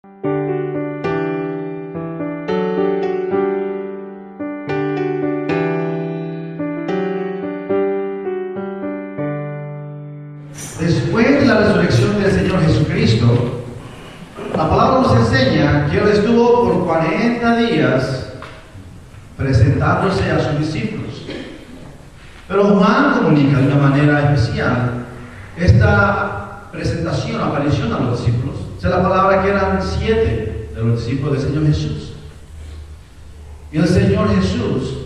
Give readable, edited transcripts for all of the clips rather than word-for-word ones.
Después de la resurrección del Señor Jesucristo, la palabra nos enseña que Él estuvo por 40 días presentándose a sus discípulos. Pero Juan comunica de una manera especial esta presentación, aparición a los discípulos. O sea, la palabra que eran 7 de los discípulos del Señor Jesús. Y el Señor Jesús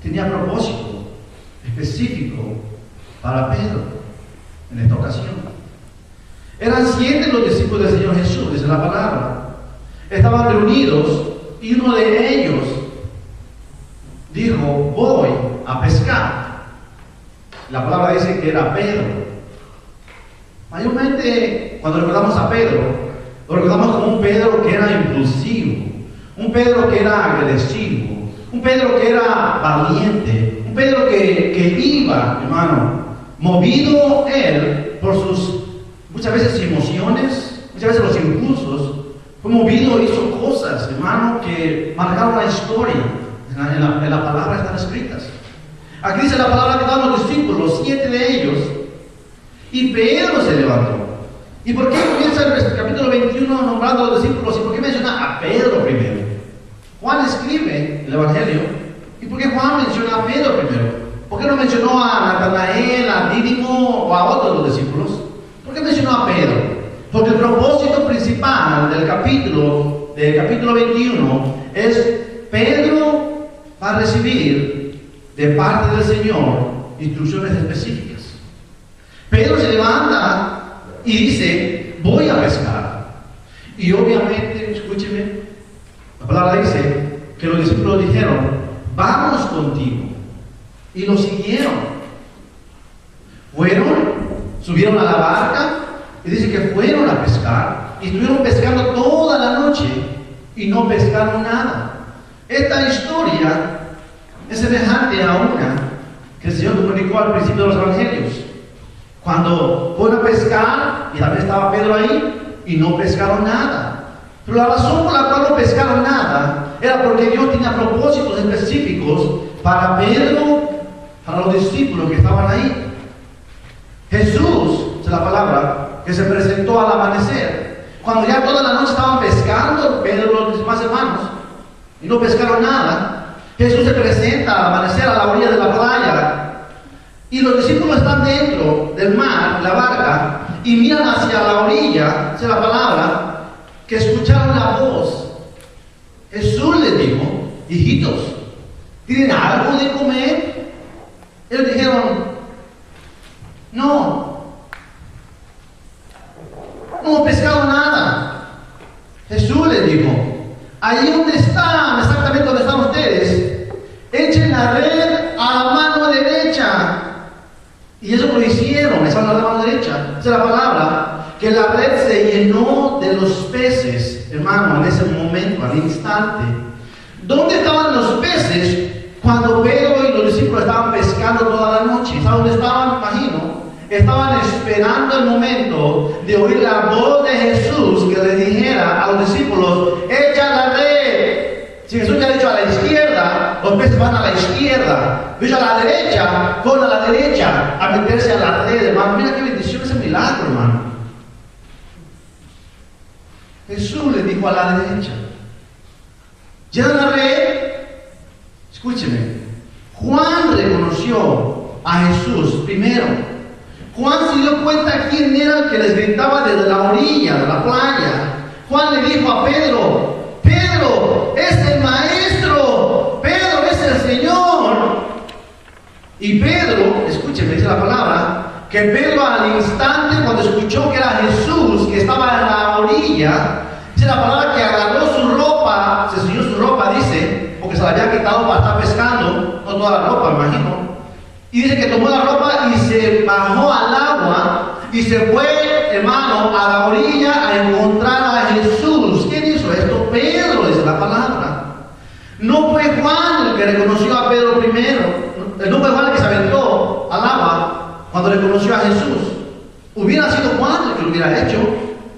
tenía propósito específico para Pedro en esta ocasión. Eran 7 los discípulos del Señor Jesús, dice la palabra. Estaban reunidos y uno de ellos dijo: voy a pescar. La palabra dice que era Pedro. Mayormente cuando recordamos a Pedro, lo recordamos como un Pedro que era impulsivo, un Pedro que era agresivo, un Pedro que era valiente, un Pedro que iba, hermano, movido él por sus muchas veces emociones, muchas veces los impulsos. Fue movido, hizo cosas, hermano, que marcaron la historia. En la palabra están escritas. Aquí dice la palabra que estaban los discípulos, 7 de ellos, y Pedro se levantó. ¿Y por qué comienza el capítulo 21 nombrando a los discípulos? ¿Y por qué menciona a Pedro primero? Juan escribe el Evangelio. ¿Y por qué Juan menciona a Pedro primero? ¿Por qué no mencionó a Natanael, a Dídimo o a otros de los discípulos? ¿Por qué mencionó a Pedro? Porque el propósito principal del capítulo 21 es Pedro va a recibir de parte del Señor instrucciones específicas. Pedro se levanta y dice: voy a pescar. Y obviamente, escúcheme, la palabra dice que los discípulos dijeron: vamos contigo. Y lo siguieron. Fueron, subieron a la barca y dice que fueron a pescar. Y estuvieron pescando toda la noche y no pescaron nada. Esta historia es semejante a una que el Señor comunicó al principio de los evangelios. Cuando fueron a pescar, y también estaba Pedro ahí, y no pescaron nada. Pero la razón por la cual no pescaron nada era porque Dios tenía propósitos específicos para Pedro, para los discípulos que estaban ahí. Jesús, es la palabra, que se presentó al amanecer. Cuando ya toda la noche estaban pescando, Pedro y los demás hermanos, y no pescaron nada, Jesús se presenta al amanecer a la orilla de la playa. Y los discípulos están dentro del mar, la barca, y miran hacia la orilla, dice la palabra, que escucharon la voz. Jesús les dijo: hijitos, ¿tienen algo de comer? Ellos dijeron: no hemos pescado nada. Jesús les dijo: allí donde están, exactamente donde están ustedes, echen la red a la mano derecha. Y eso lo hicieron, esa es la mano derecha. Esa es la palabra, que la red se llenó de los peces, hermano, en ese momento, al instante. ¿Dónde estaban los peces cuando Pedro y los discípulos estaban pescando toda la noche? ¿Saben dónde estaban? Imagino. Estaban esperando el momento de oír la voz de Jesús que les dijera a los discípulos: echa la red. Si Jesús ya ha dicho a la izquierda, los peces van a la izquierda. Dicho a la derecha, van a la derecha a meterse a la red, hermano. Mira qué bendición, ese milagro, hermano. Jesús le dijo a la derecha: llena la red. Escúcheme, Juan reconoció a Jesús primero. Juan se dio cuenta quién era el que les gritaba desde la orilla de la playa. Juan le dijo a Pedro: Pedro, es el maestro, Pedro, es el Señor. Y Pedro, escúcheme, dice la palabra, que Pedro al instante, cuando escuchó que era Jesús, que estaba en la orilla, dice la palabra que agarró su ropa, se ciñó su ropa, dice, porque se la había quitado para estar pescando, no toda la ropa, imagino. Y dice que tomó la ropa y se bajó al agua y se fue, hermano, a la orilla a encontrar a Jesús. ¿Quién hizo esto? Pedro, dice la palabra. No fue Juan el que reconoció a Pedro primero. No fue Juan el que se aventó al agua cuando reconoció a Jesús. Hubiera sido Juan el que lo hubiera hecho.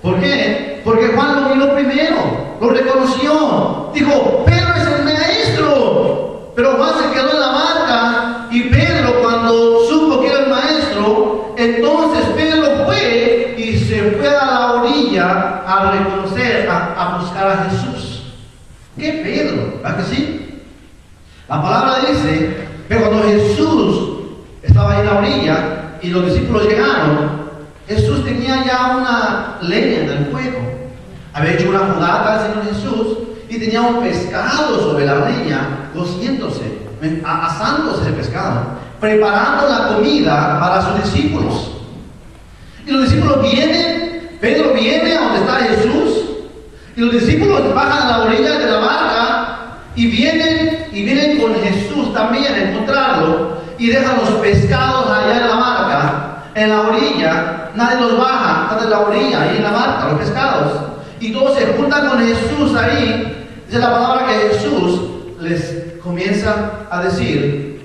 ¿Por qué? Porque Juan lo vio primero. lo reconoció. Dijo, Pedro es el maestro. Pero Juan se quedó en la barca y Pedro, cuando supo que era el maestro, entonces Pedro fue y se fue a la orilla a reconocer, a buscar a Jesús. ¿Qué Pedro? ¿Verdad que sí? La palabra dice que cuando Jesús estaba ahí en la orilla y los discípulos llegaron, Jesús tenía ya una leña en el fuego. Había hecho una fogata al Señor Jesús y tenía un pescado sobre la leña, cociéndose, asándose el pescado, preparando la comida para sus discípulos. Y los discípulos vienen, Pedro viene a donde está Jesús, y los discípulos bajan a la orilla de la barca y vienen con Jesús también a encontrarlo y dejan los pescados allá en la barca, en la orilla. Nadie los baja, están en la orilla, ahí en la barca, los pescados. Y todos se juntan con Jesús ahí. Dice la palabra que Jesús les comienza a decir: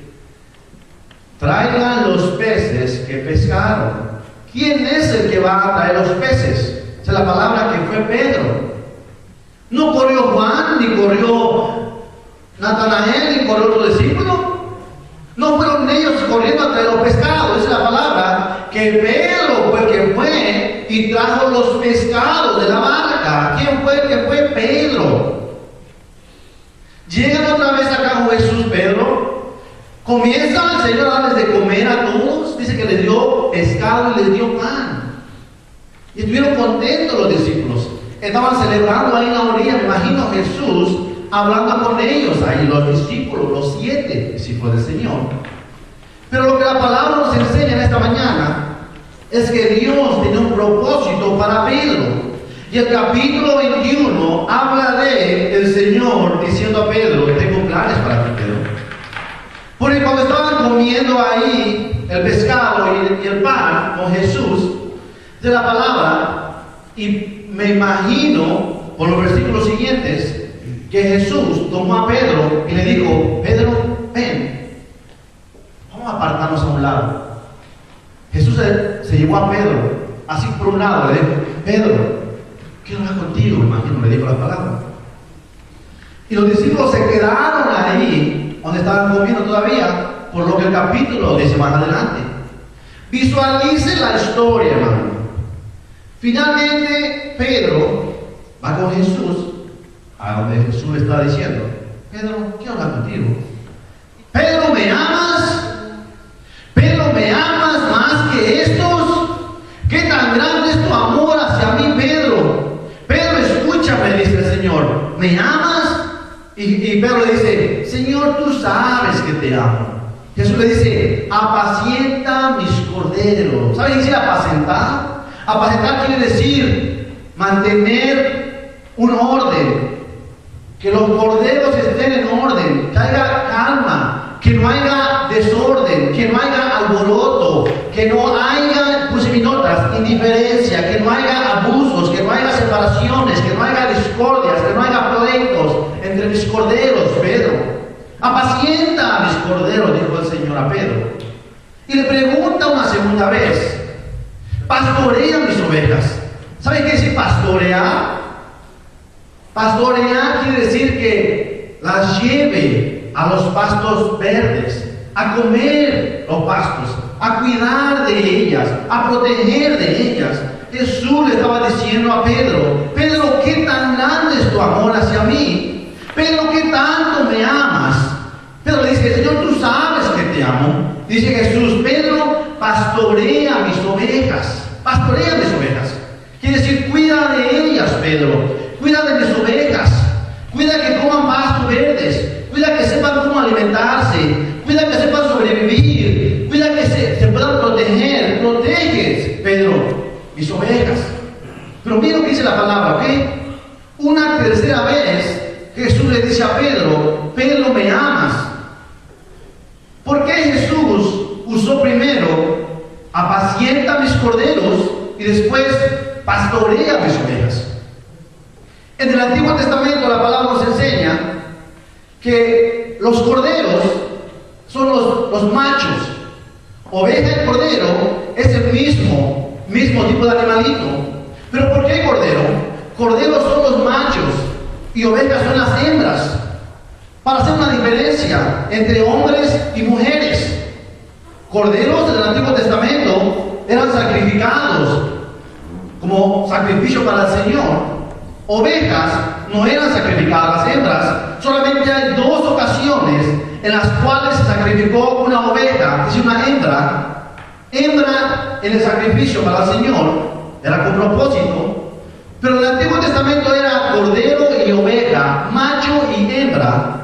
traigan los peces que pescaron. ¿Quién es el que va a traer los peces? Dice la palabra que fue Pedro. No corrió Juan, ni corrió Natanael, ni corrió otro discípulo. No fueron ellos corriendo a traer los pescados. Dice la palabra que Pedro fue el que fue y trajo los pescados de la barca. ¿Quién fue el que fue? Pedro. Llegan otra vez acá con Jesús, Pedro. Comienza el Señor a darles de comer a todos. Dice que les dio pescado y les dio pan. Y estuvieron contentos los discípulos. Estaban celebrando ahí en la orilla. Me imagino a Jesús hablando con ellos, ahí los discípulos, los 7 discípulos del Señor. Pero lo que la palabra nos enseña en esta mañana es que Dios tiene un propósito para Pedro. Y el capítulo 21 habla de el Señor diciendo a Pedro: tengo planes para ti, Pedro. Porque cuando estaban comiendo ahí el pescado y el pan con Jesús, de la palabra, y me imagino por los versículos siguientes, que Jesús tomó a Pedro y le dijo: Pedro, ven, vamos a apartarnos a un lado. Jesús se llevó a Pedro, así por un lado, le dijo: Pedro, quiero hablar contigo, me imagino, le dijo la palabra. Y los discípulos se quedaron ahí, donde estaban comiendo todavía, por lo que el capítulo dice más adelante. Visualice la historia, hermano. Finalmente, Pedro va con Jesús a donde Jesús le está diciendo: Pedro, quiero hablar contigo. Pedro, ¿me amas? Pedro, ¿me amas más que estos? ¿Qué tan grande es tu amor hacia mí, Pedro? Pedro, escúchame, dice el Señor, ¿me amas? Y Pedro le dice: Señor, tú sabes que te amo. Jesús le dice: apacienta mis corderos. ¿Sabe qué dice apacentar? Apacentar quiere decir mantener un orden. Que los corderos estén en orden, que haya calma, que no haya desorden, que no haya alboroto, que no haya, puse mis notas, indiferencia, que no haya abusos, que no haya separaciones, que no haya discordias, que no haya pleitos entre mis corderos, Pedro. Apacienta a mis corderos, dijo el Señor a Pedro. Y le pregunta una segunda vez: pastorea mis ovejas. ¿Sabe qué dice pastorear? Pastorear quiere decir que las lleve a los pastos verdes, a comer los pastos, a cuidar de ellas, a proteger de ellas. Jesús le estaba diciendo a Pedro: Pedro, ¿qué tan grande es tu amor hacia mí? Pedro, ¿qué tanto me amas? Pedro le dice: Señor, tú sabes que te amo. Dice Jesús: Pedro, pastorea mis ovejas. Pastorea mis ovejas. Quiere decir, cuida de ellas, Pedro. Cuida de mis ovejas, cuida que coman pastos verdes, cuida que sepan cómo alimentarse, cuida que sepan sobrevivir, cuida que se puedan proteger. Proteges, Pedro, mis ovejas. Pero mira lo que dice la palabra, ¿ok? Una tercera vez Jesús le dice a Pedro: Pedro, ¿me amas? ¿Por qué Jesús usó primero apacienta mis corderos y después pastorea mis ovejas? En el Antiguo Testamento la palabra nos enseña que los corderos son los machos. Oveja y cordero es el mismo tipo de animalito. ¿Pero por qué cordero? Corderos son los machos. y ovejas son las hembras, para hacer una diferencia entre hombres y mujeres. Corderos del Antiguo Testamento eran sacrificados como sacrificio para el Señor. Ovejas no eran sacrificadas, las hembras. Solamente hay 2 ocasiones en las cuales se sacrificó una oveja, es decir, una hembra. Hembra en el sacrificio para el Señor, era con propósito. Pero en el Antiguo Testamento era cordero y oveja, macho y hembra.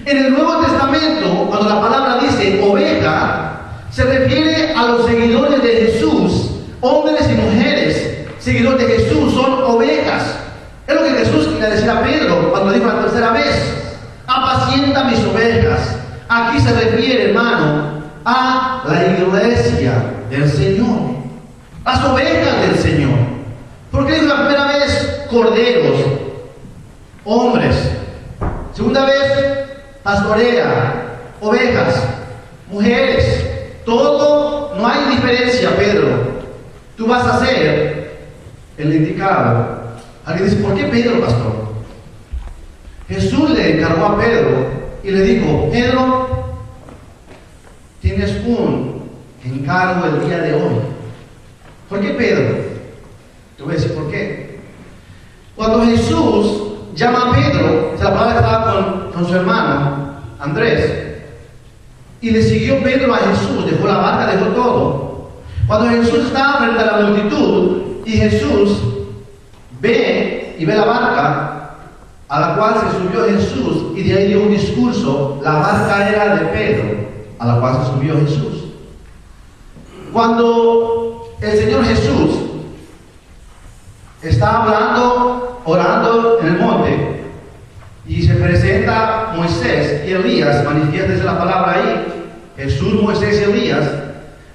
En el Nuevo Testamento, cuando la palabra dice oveja, se refiere a los seguidores de Jesús, hombres y mujeres. Seguidores de Jesús son ovejas. Es lo que Jesús quería decir a Pedro cuando dijo la tercera vez: apacienta mis ovejas. Aquí se refiere, hermano, a la iglesia del Señor, las ovejas del Señor. Porque dijo la primera vez corderos, hombres. Segunda vez pastorea, ovejas, mujeres. Todo, no hay diferencia, Pedro. Tú vas a ser el indicado. Alguien dice: ¿por qué Pedro, pastor? Jesús le encargó a Pedro y le dijo: Pedro, tienes un encargo el día de hoy. ¿Por qué Pedro? Te voy a decir por qué. Cuando Jesús llama a Pedro, la palabra estaba con su hermano Andrés, y le siguió Pedro a Jesús, dejó la barca, dejó todo. Cuando Jesús estaba frente a la multitud y Jesús ve la barca a la cual se subió Jesús, y de ahí dio un discurso. La barca era de Pedro, a la cual se subió Jesús. Cuando el Señor Jesús está hablando, orando en el monte, y se presenta Moisés y Elías, manifiesta la palabra ahí, Jesús, Moisés y Elías,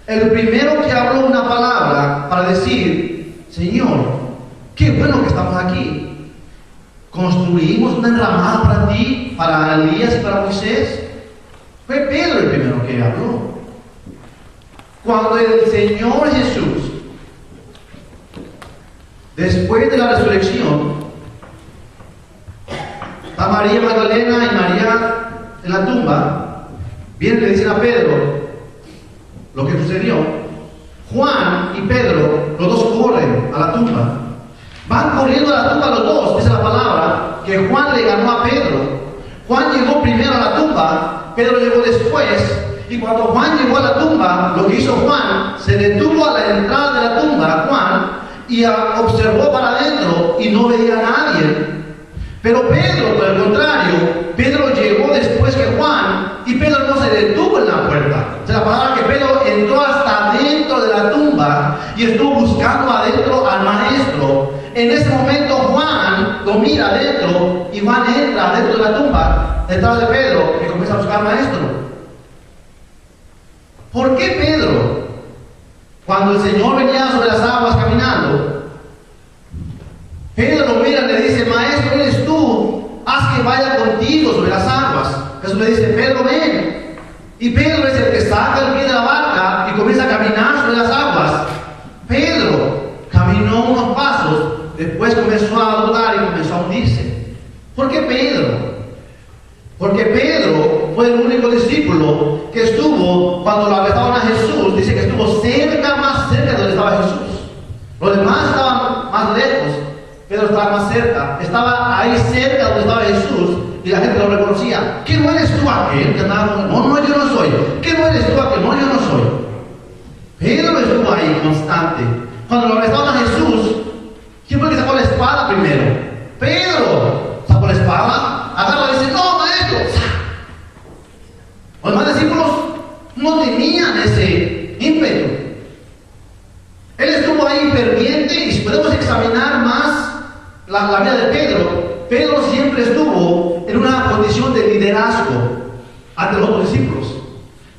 el primero que habló una palabra para decir: Señor, qué bueno que estamos aquí. Construimos una enramada para ti, para Elías y para Moisés. Fue Pedro el primero que habló. Cuando el Señor Jesús, después de la resurrección, a María Magdalena y María en la tumba, vienen y le dicen a Pedro lo que sucedió. Juan y Pedro, los dos corren a la tumba. Van corriendo a la tumba los dos, dice la palabra, que Juan le ganó a Pedro. Juan llegó primero a la tumba, Pedro llegó después, y cuando Juan llegó a la tumba, lo que hizo Juan, se detuvo a la entrada de la tumba, Juan, y observó para adentro y no veía a nadie. Pero Pedro, por el contrario, Pedro llegó después que Juan, y Pedro no se detuvo en la puerta. O sea, la palabra que Pedro entró hasta dentro de la tumba y estuvo buscando adentro al maestro. En ese momento Juan lo mira adentro y Juan entra dentro de la tumba detrás de Pedro y comienza a buscar al maestro. ¿Por qué Pedro, cuando el Señor venía sobre las aguas caminando, Pedro lo mira y le dice: Maestro, eres tú, haz que vaya contigo sobre las aguas? Jesús le dice: Pedro, ven. Y Pedro es el que saca el pie de la barca y comienza a caminar sobre las aguas. Pedro caminó unos pasos, después comenzó a dudar y comenzó a hundirse. ¿Por qué Pedro? Porque Pedro fue el único discípulo que estuvo cuando lo arrestaron a Jesús. Dice que estuvo cerca, más cerca de donde estaba Jesús. Los demás estaban más lejos. Pedro estaba más cerca. Estaba ahí cerca donde estaba Jesús. Y la gente lo reconocía. ¿Qué no eres tú aquel que andaba con él? No, yo no soy. ¿Qué no eres tú aquel? No, yo no soy. Pedro estuvo ahí constante. Cuando lo arrestaron a Jesús, ¿quién fue el que sacó la espada primero? Pedro sacó la espada, agarra y dice: no, maestro. Los demás discípulos no tenían ese ímpetu. Él estuvo ahí ferviente, y si podemos examinar más la vida de Pedro, Pedro siempre estuvo en una condición de liderazgo ante los otros discípulos.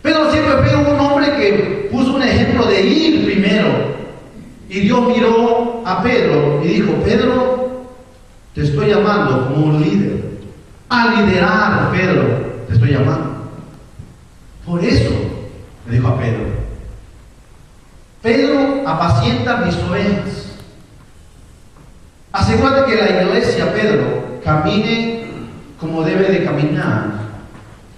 Pedro siempre fue un hombre que puso un ejemplo de ir primero. Y Dios miró a Pedro y dijo: Pedro, te estoy llamando como un líder. A liderar, Pedro, te estoy llamando. Por eso le dijo a Pedro: Pedro, apacienta mis ovejas. Asegúrate que la iglesia, Pedro, camine como debe de caminar,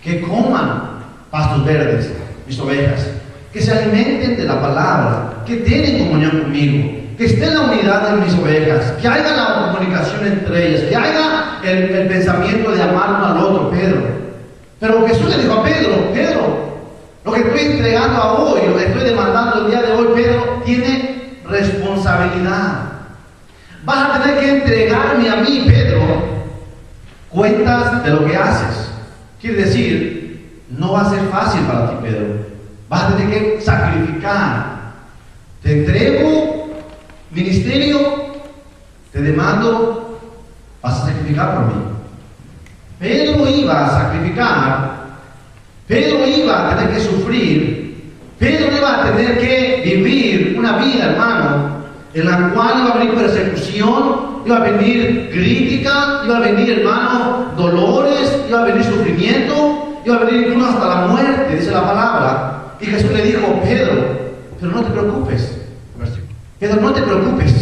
que coman pastos verdes, mis ovejas, que se alimenten de la palabra, que tienen comunión conmigo, que esté en la unidad de mis ovejas, que haya la comunicación entre ellas, que haya el pensamiento de amar uno al otro, Pedro. Pero Jesús le dijo a Pedro, Pedro, lo que estoy entregando a hoy, lo que estoy demandando el día de hoy, Pedro, tiene responsabilidad. Vas a tener que entregarme a mí, Pedro, cuentas de lo que haces. Quiere decir, no va a ser fácil para ti, Pedro. Vas a tener que sacrificar. Te entrego ministerio, te demando, vas a sacrificar por mí. Pedro iba a sacrificar, Pedro iba a tener que sufrir, Pedro iba a tener que vivir una vida, hermano, en la cual iba a venir persecución, iba a venir crítica, iba a venir, hermano, dolores, iba a venir sufrimiento, iba a venir incluso hasta la muerte, dice la palabra. Y Jesús le dijo, Pedro, pero no te preocupes, Pedro, no te preocupes,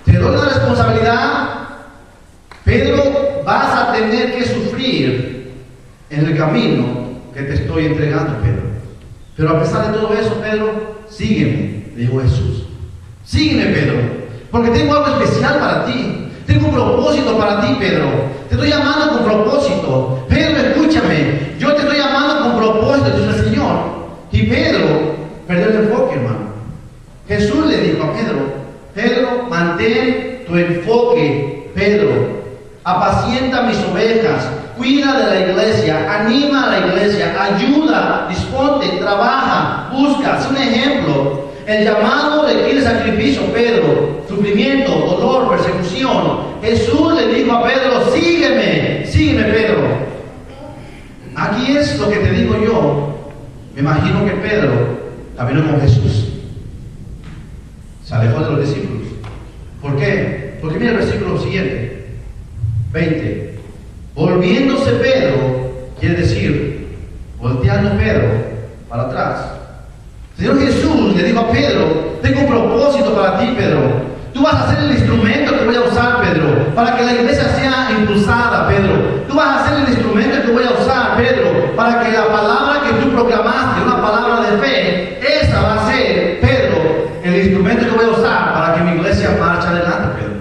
te doy la responsabilidad, Pedro, vas a tener que sufrir en el camino que te estoy entregando, Pedro. Pero a pesar de todo eso, Pedro, sígueme, le dijo Jesús. Sígueme, Pedro, porque tengo algo especial para ti. Tengo un propósito para ti, Pedro. Te estoy llamando con propósito. Pedro, escúchame. Yo te estoy llamando con propósito, dice el Señor. Y Pedro perdió el enfoque, hermano. Jesús le dijo a Pedro, Pedro, mantén tu enfoque, Pedro. Apacienta mis ovejas, cuida de la iglesia, anima a la iglesia, ayuda, disponte, trabaja, busca, sé un ejemplo. El llamado requiere sacrificio, Pedro, sufrimiento, dolor, persecución. Jesús le dijo a Pedro, sígueme, sígueme, Pedro. Aquí es lo que te digo yo. Me imagino que Pedro caminó con Jesús. Se alejó de los discípulos. ¿Por qué? Porque mira el versículo siguiente. 20. Volviéndose Pedro, quiere decir, volteando Pedro para atrás. Señor Jesús le dijo a Pedro, tengo un propósito para ti, Pedro. Tú vas a ser el instrumento que voy a usar, Pedro, para que la iglesia sea impulsada, Pedro. Tú vas a ser el instrumento que voy a usar, Pedro, para que la palabra que tú proclamaste, una palabra de fe, esa va a ser, Pedro, el instrumento que voy a usar para que mi iglesia marche adelante, Pedro.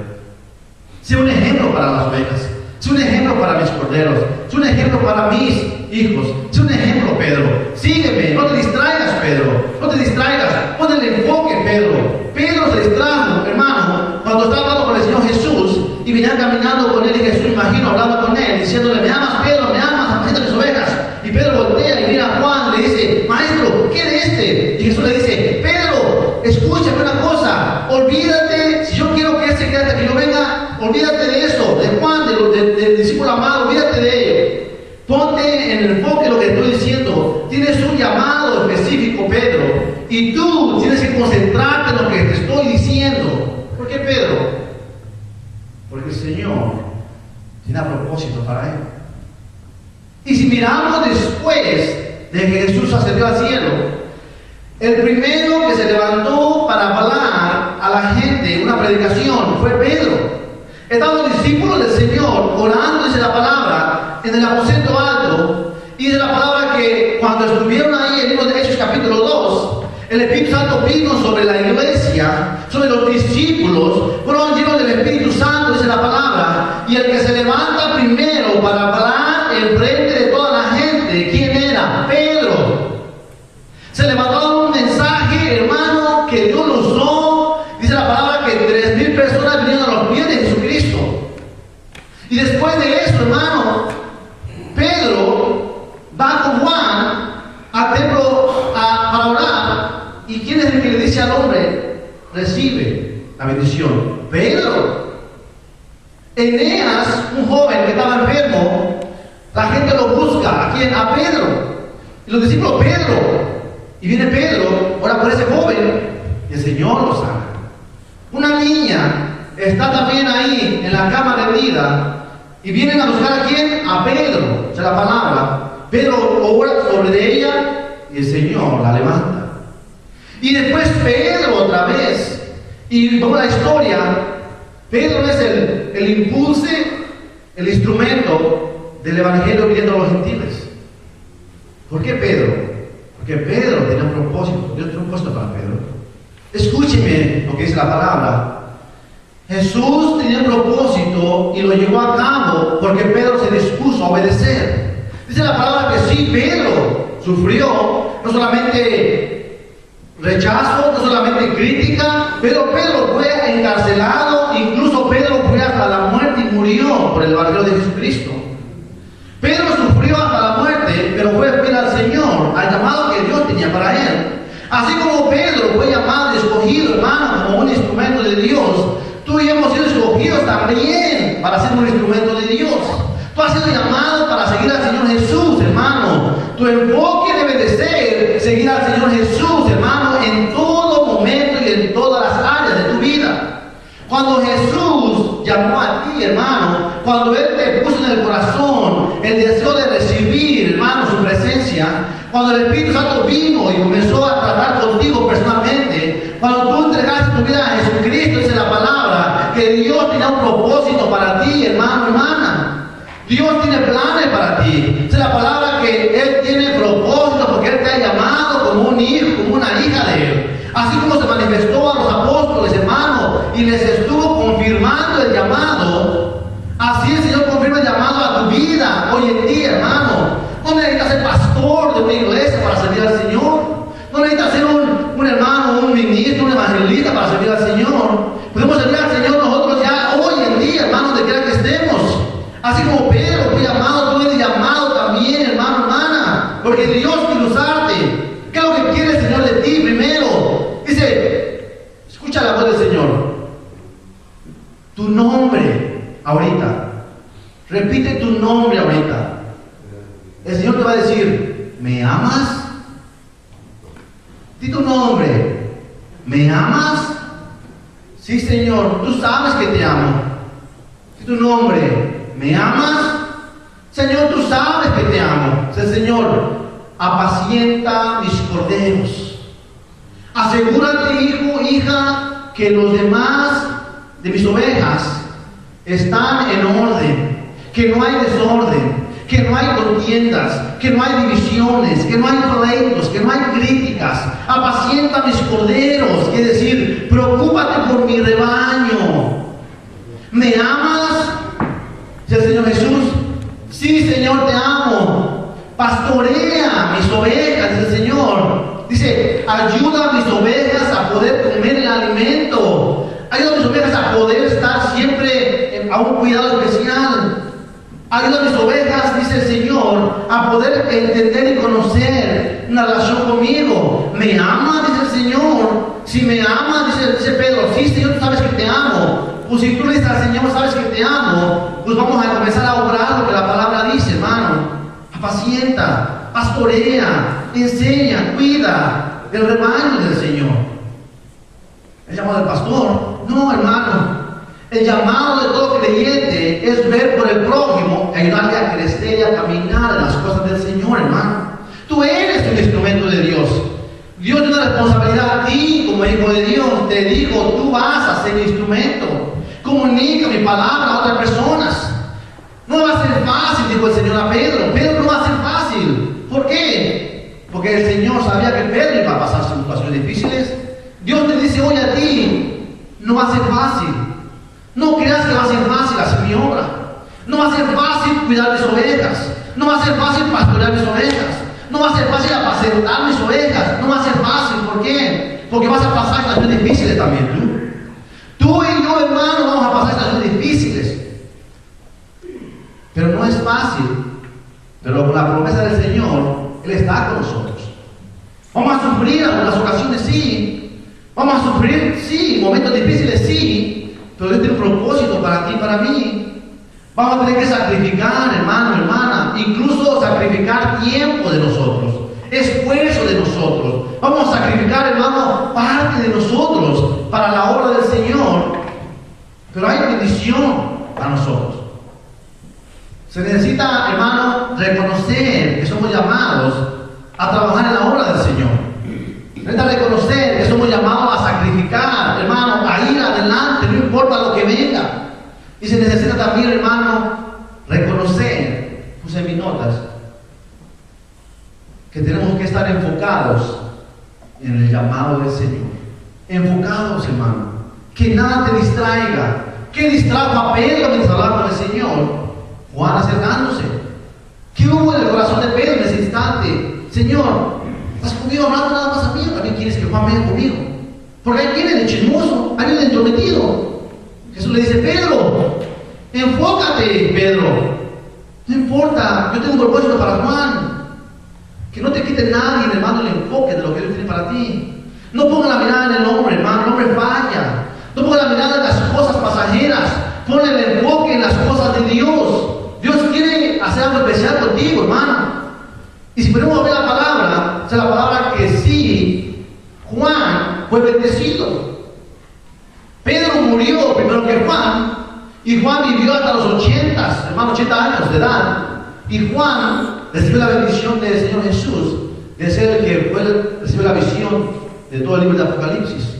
Sea un ejemplo para las ovejas, sea un ejemplo para mis corderos, sea un ejemplo para mis hijos, sea un ejemplo, Pedro. Sígueme, no te distraigas, Pedro, no te distraigas, pon el enfoque, Pedro. Pedro se distrajo, hermano, cuando estaba hablando con el Señor Jesús y venía caminando con él y Jesús, imagino, hablando con él, diciéndole, me amas, Pedro, me amas, apacienta mis ovejas. Y Pedro voltea y mira a Juan, le dice, maestro, ¿quién es este? Y Jesús le dice, Pedro, escúchame una cosa, olvídate, si yo quiero que él se quede hasta que yo venga, olvídate de eso, de Juan, del discípulo amado, olvídate de ello. Ponte en el enfoque de lo que estoy diciendo. Tienes un llamado específico, Pedro, y tú tienes que concentrarte en lo que te estoy diciendo. ¿Por qué, Pedro? Porque el Señor tiene a propósito para él. Y si miramos después de que Jesús ascendió al cielo, el primero que se levantó para hablar a la gente una predicación fue Pedro. Estaban los discípulos del Señor orando, dice la palabra, en el aposento alto. Y dice la palabra que cuando estuvieron ahí en el libro de Hechos capítulo 2, el Espíritu Santo vino sobre la iglesia, sobre los discípulos, fueron llenos del Espíritu Santo, dice la palabra. Y el que se levanta primero para hablar en frente de toda la gente, ¿quién era? Pedro. Se levantó a dar un mensaje, hermano, que Dios lo usó. Dice la palabra que 3,000 personas vinieron a los pies de Jesucristo. Y después de eso, hermano, Pedro va con Juan al templo para orar. ¿Y quién es el que le dice al hombre? Recibe la bendición. Pedro. Eneas, un joven que estaba enfermo, la gente lo busca. ¿A quién? A Pedro. Y los discípulos, Pedro. Y viene Pedro, ora por ese joven, y el Señor lo sana. Una niña está también ahí en la cama de vida. Y vienen a buscar a quién? A Pedro. O sea, la palabra. Pedro ora sobre ella y el Señor la levanta. Y después Pedro otra vez. Y vamos a la historia. Pedro es el impulse, el instrumento del Evangelio viniendo a los gentiles. ¿Por qué Pedro? Porque Pedro tenía un propósito. Dios tiene un propósito para Pedro. Escúcheme lo que dice la palabra. Jesús tenía un propósito y lo llevó a cabo porque Pedro se dispuso a obedecer. Dice la palabra que sí, Pedro sufrió no solamente rechazo, no solamente crítica, pero Pedro fue encarcelado, incluso Pedro fue hasta la muerte y murió por el Evangelio de Jesucristo. Pedro sufrió hasta la muerte, pero fue fiel al Señor, al llamado que Dios tenía para él. Así como Pedro fue llamado y escogido, hermano, como un instrumento de Dios, tú y yo hemos sido escogidos también para ser un instrumento de Dios. Tú has sido llamado para seguir al Señor Jesús, hermano. Tu enfoque debe de ser seguir al Señor Jesús, hermano, en todo momento y en todas las áreas de tu vida. Cuando Jesús llamó a ti, hermano, cuando Él te puso en el corazón el deseo de recibir, hermano, su presencia, cuando el Espíritu Santo vino y comenzó a tratar contigo personalmente, cuando tú entregaste tu vida a Jesucristo, dice la palabra, que Dios tenía un propósito para ti, hermano, hermana. Dios tiene planes para ti. Dice la palabra que Él tiene propósito porque Él te ha llamado como un hijo, como una hija de Él. Así como se manifestó a los apóstoles, hermano, y les estuvo confirmando el llamado, así el Señor confirma el llamado a tu vida hoy en día, hermano. No necesitas ser pastor de una iglesia para servir al Señor. No necesitas ser un hermano, un ministro, un evangelista para servir al Señor. Podemos servir al Señor nosotros ya hoy en día, hermano, donde quiera que estemos. Así como Pedro fue llamado, tú eres llamado también, hermano, hermana. Porque Dios quiere usarte. ¿Qué es lo que quiere el Señor de ti primero? Dice, escucha la voz del Señor. Tu nombre ahorita. Repite tu nombre ahorita. El Señor te va a decir, ¿me amas? Di tu nombre. ¿Me amas? Sí, Señor, tú sabes que te amo. Di tu nombre. ¿Me amas? Señor, tú sabes que te amo. Dice el Señor, apacienta mis corderos. Asegúrate, hijo, hija, que los demás de mis ovejas están en orden, que no hay desorden, que no hay contiendas, que no hay divisiones, que no hay pleitos, que no hay críticas. Apacienta mis corderos, quiere decir, preocúpate por mi rebaño. ¿Me amas? Dice el Señor Jesús, sí, Señor, te amo. Pastorea mis ovejas, dice el Señor. Dice, ayuda a mis ovejas a poder comer el alimento. Ayuda a mis ovejas a poder estar siempre a un cuidado especial. Ayuda a mis ovejas, dice el Señor, a poder entender y conocer una relación conmigo. ¿Me ama? Dice el Señor. Si me ama, dice Pedro, sí, Señor, tú sabes que te amo. Pues si tú le dices al Señor, sabes que te amo, pues vamos a comenzar a obrar lo que la palabra dice, hermano. Apacienta, pastorea, enseña, cuida el rebaño del Señor. ¿El llamado del pastor? No, hermano. El llamado de todo creyente es ver por el prójimo, ayudarle a crecer y a caminar en las cosas del Señor, hermano. Tú eres un instrumento de Dios. Dios tiene una responsabilidad a ti como hijo de Dios. Te dijo, tú vas a ser instrumento. Comunica mi palabra a otras personas. No va a ser fácil, dijo el Señor a Pedro. Pedro no va a ser fácil. ¿Por qué? Porque el Señor sabía que Pedro iba a pasar situaciones difíciles. Dios te dice hoy a ti, no va a ser fácil. No creas que va a ser fácil hacer mi obra. No va a ser fácil cuidar mis ovejas. No va a ser fácil pastorear mis ovejas. No va a ser fácil apacentar mis ovejas. No va a ser fácil. ¿Por qué? Porque vas a pasar situaciones difíciles también tú. Tú y yo, hermano, vamos a pasar situaciones difíciles. Pero no es fácil. Pero con la promesa del Señor, Él está con nosotros. Vamos a sufrir en algunas ocasiones, sí. Vamos a sufrir, sí. Momentos difíciles, sí. Pero Dios tiene un propósito para ti y para mí. Vamos a tener que sacrificar, hermano, hermana. Incluso sacrificar tiempo de nosotros. Esfuerzo de nosotros. Vamos a sacrificar, hermano, parte de nosotros para la obra del Señor. Pero hay bendición para nosotros. Se necesita, hermano, reconocer que somos llamados a trabajar en la obra del Señor. Se necesita reconocer que somos llamados a sacrificar, hermano, a ir adelante, no importa lo que venga. Y se necesita también, hermano, reconocer, puse en mis notas, que tenemos que estar enfocados en el llamado del Señor. Enfocados, hermano. Que nada te distraiga. ¿Qué distrajo a Pedro mientras hablaba con el Señor? Juan acercándose. ¿Qué hubo en el corazón de Pedro en ese instante? Señor, ¿estás conmigo hablando nada más a mí o también quieres que Juan venga conmigo? Porque ahí viene de chismoso, ahí viene de entrometido. Jesús le dice, Pedro, enfócate, Pedro. No importa, yo tengo un propósito para Juan. Que no te quite nadie, hermano, el enfoque de lo que Dios tiene para ti. No ponga la mirada en el hombre, hermano, el hombre falla. No ponga la mirada en las cosas pasajeras. Pon el enfoque en las cosas de Dios. Dios quiere hacer algo especial contigo, hermano. Y si podemos ver la palabra, o sea, la palabra que sí, Juan fue bendecido. Pedro murió primero que Juan, y Juan vivió hasta los 80, hermano, 80 años de edad. Y Juan recibió la bendición del Señor Jesús, de ser el que recibió la visión de todo el libro de Apocalipsis.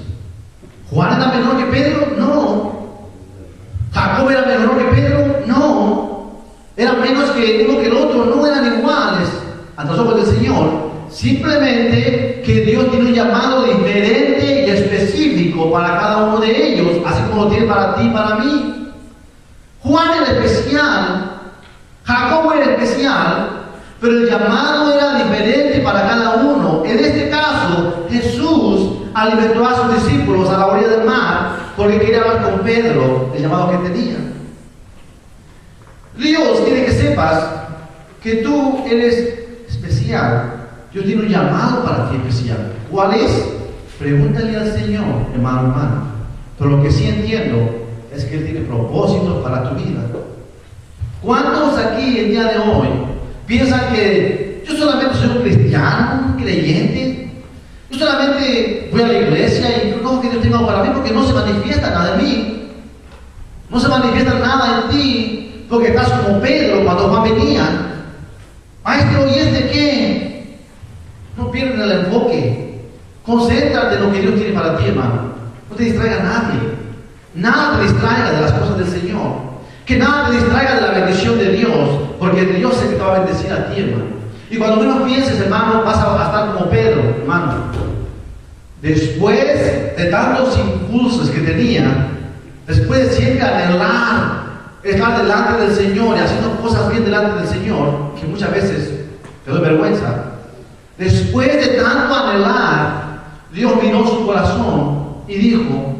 ¿Juan era menor que Pedro? No. ¿Jacob era menor que Pedro? No. ¿Era menos que uno que el otro? No, eran iguales ante los ojos del Señor. Simplemente que Dios tiene un llamado diferente y específico para cada uno de ellos, así como lo tiene para ti y para mí. Juan era especial, Jacob era especial, pero el llamado era diferente para cada uno. En este caso, Jesús alimentó a sus discípulos a la orilla del mar porque quería hablar con Pedro, el llamado que tenía. Dios quiere que sepas que tú eres especial. Dios tiene un llamado para ti especial. ¿Cuál es? Pregúntale al Señor, hermano. Pero lo que sí entiendo es que Él tiene propósitos para tu vida. ¿Cuántos aquí el día de hoy piensan que yo solamente soy un cristiano, un creyente? Yo solamente voy a la iglesia y no que Dios tenga algo para mí porque no se manifiesta nada en mí. No se manifiesta nada en ti porque estás como Pedro cuando Juan venía. Maestro, ¿y este qué? No pierdas el enfoque. Concéntrate en lo que Dios tiene para ti, hermano. No te distraiga nadie. Nada te distraiga de las cosas del Señor. Que nada te distraiga de la bendición de Dios, porque Dios es el que te va a bendecir a ti, hermano. Y cuando menos pienses, hermano, vas a estar como Pedro, hermano. Después de tantos impulsos que tenía, después de siempre anhelar estar delante del Señor y haciendo cosas bien delante del Señor, que muchas veces te doy vergüenza. Después de tanto anhelar, Dios miró su corazón y dijo,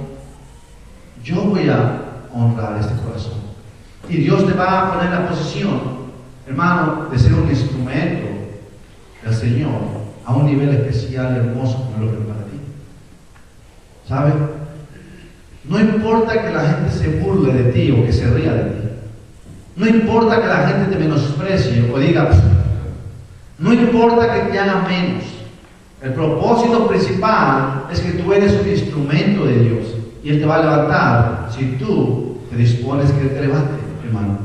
yo voy a honrar este corazón. Y Dios te va a poner en la posición, hermano, de ser un instrumento del Señor a un nivel especial y hermoso como lo que para ti. ¿Sabe? No importa que la gente se burle de ti o que se ría de ti. No importa que la gente te menosprecie o diga, no importa que te haga menos. El propósito principal es que tú eres un instrumento de Dios y Él te va a levantar si tú te dispones que Él te levante, hermano.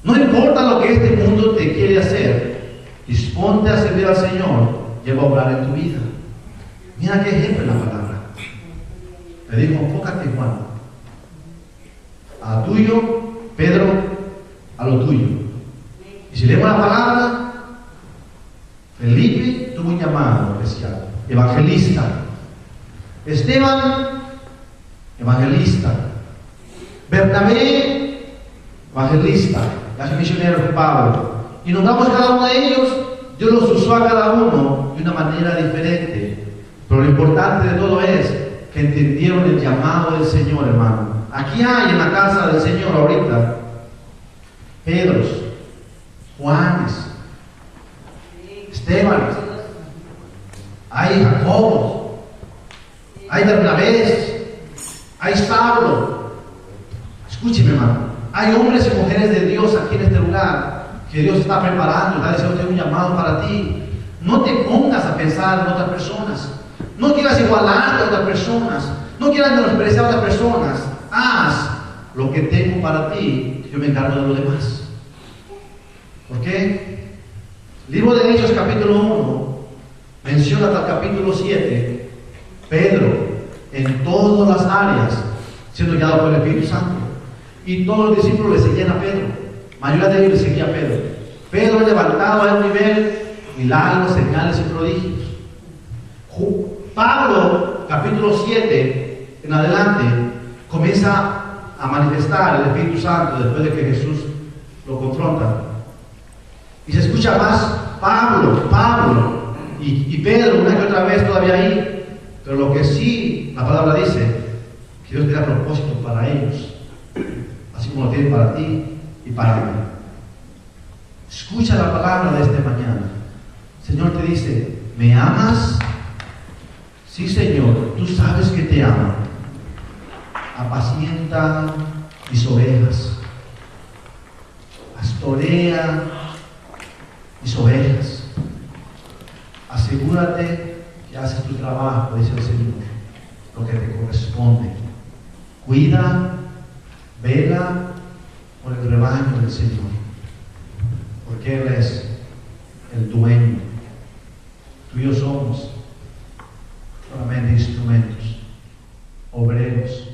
No importa lo que este mundo te quiere hacer, disponte a servir al Señor y Él va a obrar en tu vida. Mira qué ejemplo en la palabra. Le dijo, enfócate, Juan, a lo tuyo, Pedro, a lo tuyo. Y si leemos la palabra, Felipe tuvo un llamado especial, evangelista. Esteban, evangelista. Bernabé, evangelista. Las misioneros de Pablo. Y nombramos cada uno de ellos, Dios los usó a cada uno de una manera diferente. Pero lo importante de todo es que entendieron el llamado del Señor, hermano. Aquí hay en la casa del Señor ahorita Pedros, Juanes, Estebanes, hay Jacobos, hay Bernabés, hay Saulo. Escúcheme, hermano, hay hombres y mujeres de Dios aquí en este lugar que Dios está preparando, está diciendo que hay un llamado para ti. No te pongas a pensar en otras personas. No quieras igualarte a otras personas. No quieras menospreciar a otras personas. Haz lo que tengo para ti, que yo me encargo de lo demás. ¿Por qué? El libro de Hechos capítulo 1 menciona hasta el capítulo 7 Pedro en todas las áreas siendo guiado por el Espíritu Santo. Y todos los discípulos le seguían a Pedro. La mayoría de ellos le seguía a Pedro. Pedro es levantado a un nivel, milagros, señales y prodigios. Pablo, capítulo 7 en adelante, comienza a manifestar el Espíritu Santo después de que Jesús lo confronta. Y se escucha más Pablo y Pedro una que otra vez todavía ahí. Pero lo que sí la palabra dice, que Dios tiene propósito para ellos, así como lo tiene para ti y para mí. Escucha la palabra de esta mañana. El Señor te dice: ¿me amas? Sí, Señor, tú sabes que te amo. Apacienta mis ovejas. Pastorea mis ovejas. Asegúrate que haces tu trabajo, dice el Señor, lo que te corresponde. Cuida, vela por el rebaño del Señor, porque Él es el dueño. Tú y yo somos solamente instrumentos, obreros